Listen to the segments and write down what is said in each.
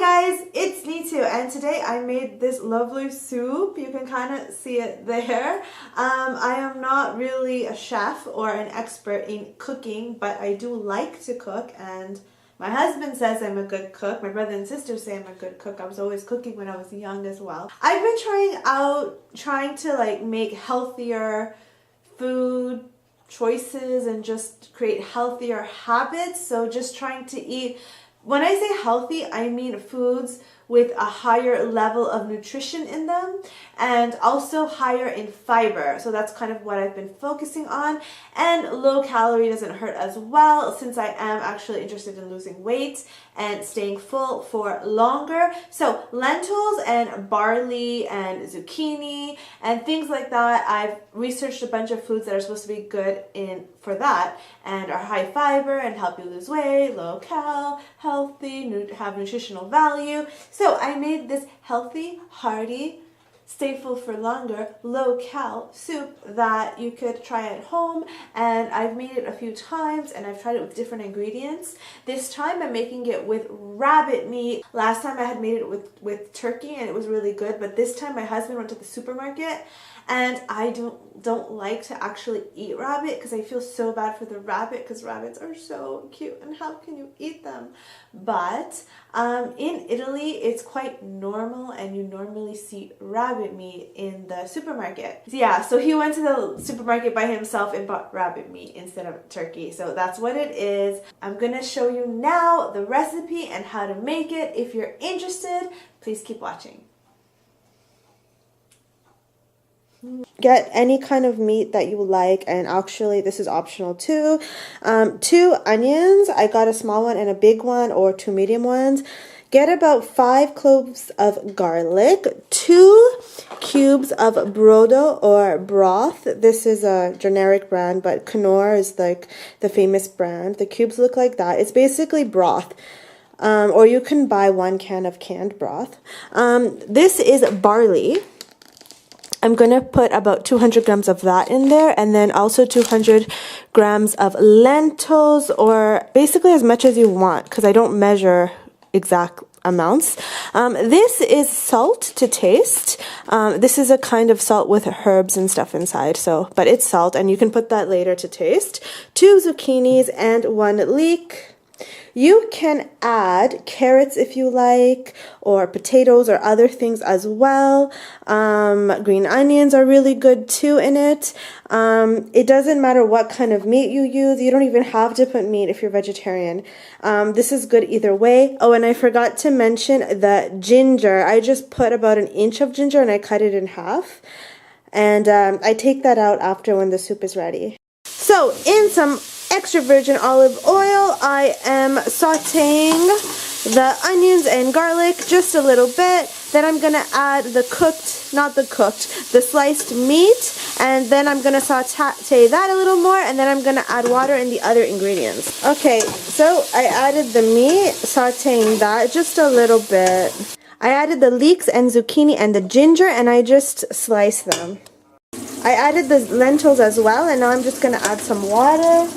guys, it's Nutritous, and today I made this lovely soup. You can kind of see it there. I am not really a chef or an expert in cooking, but I do like to cook, and my husband says I'm a good cook. My brother and sister say I'm a good cook. I was always cooking when I was young as well. I've been trying to like make healthier food choices and just create healthier habits. So just trying to eat, when I say healthy, I mean foods with a higher level of nutrition in them and also higher in fiber. So that's kind of what I've been focusing on. And low calorie doesn't hurt as well, since I am actually interested in losing weight and staying full for longer. So lentils and barley and zucchini and things like that. I've researched a bunch of foods that are supposed to be good for that and are high fiber and help you lose weight, low cal, healthy, have nutritional value. So I made this healthy, hearty, stay full for longer, low-cal soup that you could try at home, and I've made it a few times and I've tried it with different ingredients. This time I'm making it with rabbit meat. Last time I had made it with turkey and it was really good, but this time my husband went to the supermarket and I don't like to actually eat rabbit because I feel so bad for the rabbit because rabbits are so cute and how can you eat them? But in Italy it's quite normal and you normally see rabbit meat in the supermarket. Yeah, so he went to the supermarket by himself and bought rabbit meat instead of turkey. So that's what it is. I'm gonna show you now the recipe and how to make it. If you're interested, please keep watching. Get any kind of meat that you like, and actually this is optional too. 2 onions, I got a small one and a big one, or 2 medium ones. Get about 5 cloves of garlic, 2 cubes of Brodo or broth. This is a generic brand, but Knorr is like the famous brand. The cubes look like that. It's basically broth. Or you can buy 1 can of canned broth. This is barley. I'm going to put about 200 grams of that in there, and then also 200 grams of lentils, or basically as much as you want because I don't measure exact amounts. This is salt to taste. This is a kind of salt with herbs and stuff inside, but it's salt and you can put that later to taste. 2 zucchinis and 1 leek. You can add carrots if you like, or potatoes or other things as well. Green onions are really good too in it. It doesn't matter what kind of meat you use. You don't even have to put meat if you're vegetarian. This is good either way. Oh, and I forgot to mention the ginger. I just put about 1 inch of ginger and I cut it in half. And I take that out after when the soup is ready. So in some extra virgin olive oil, I am sauteing the onions and garlic just a little bit. Then I'm going to add the sliced meat, and then I'm going to saute that a little more, and then I'm going to add water and the other ingredients. Okay, so I added the meat, sauteing that just a little bit. I added the leeks and zucchini and the ginger, and I just sliced them. I added the lentils as well, and now I'm just going to add some water.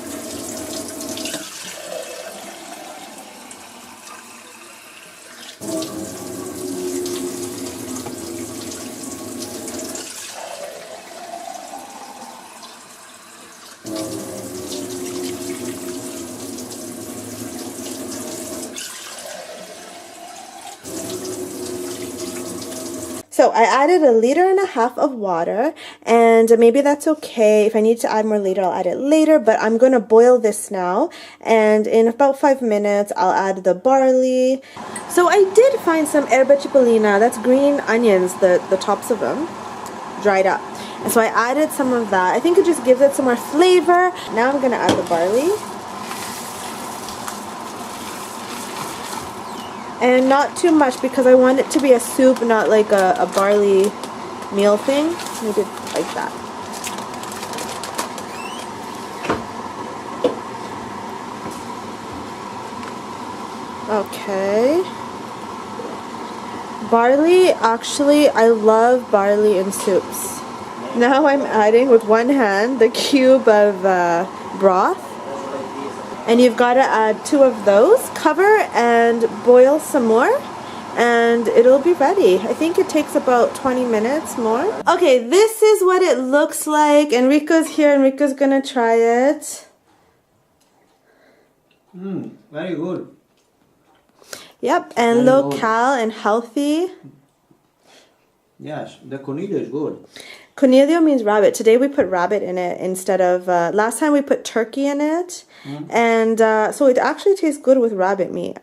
So I added 1.5 liters of water, and maybe that's okay. If I need to add more later, I'll add it later, but I'm going to boil this now, and in about 5 minutes, I'll add the barley. So I did find some erba cipollina, that's green onions, the tops of them, dried up. And so I added some of that. I think it just gives it some more flavor. Now I'm going to add the barley. And not too much because I want it to be a soup, not like a barley meal thing. Maybe like that. Okay. Barley, actually, I love barley in soups. Now I'm adding with one hand the cube of broth. And you've got to add 2 of those. Cover and boil some more. and it'll be ready. I think it takes about 20 minutes more. Okay, this is what it looks like. Enrico's here. Enrico's gonna try it. Very good. Yep, and Very low good. cal and healthy. Yes, the conillo is good. Conillo means rabbit. Today we put rabbit in it instead of, last time we put turkey in it. And so it actually tastes good with rabbit meat.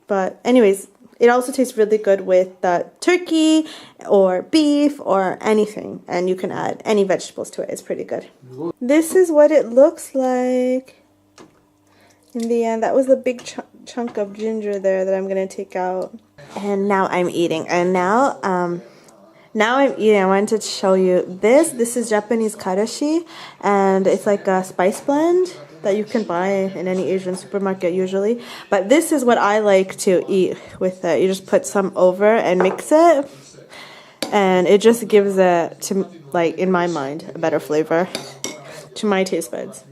But anyways, it also tastes really good with turkey or beef or anything. And you can add any vegetables to it. It's pretty good. This is what it looks like in the end. That was a big chunk of ginger there that I'm going to take out. And now I'm eating. And now I'm eating. I wanted to show you this. This is Japanese karashi, and it's like a spice blend that you can buy in any Asian supermarket usually. But this is what I like to eat with it. You just put some over and mix it, and it just gives it, to, like, in my mind, a better flavor to my taste buds.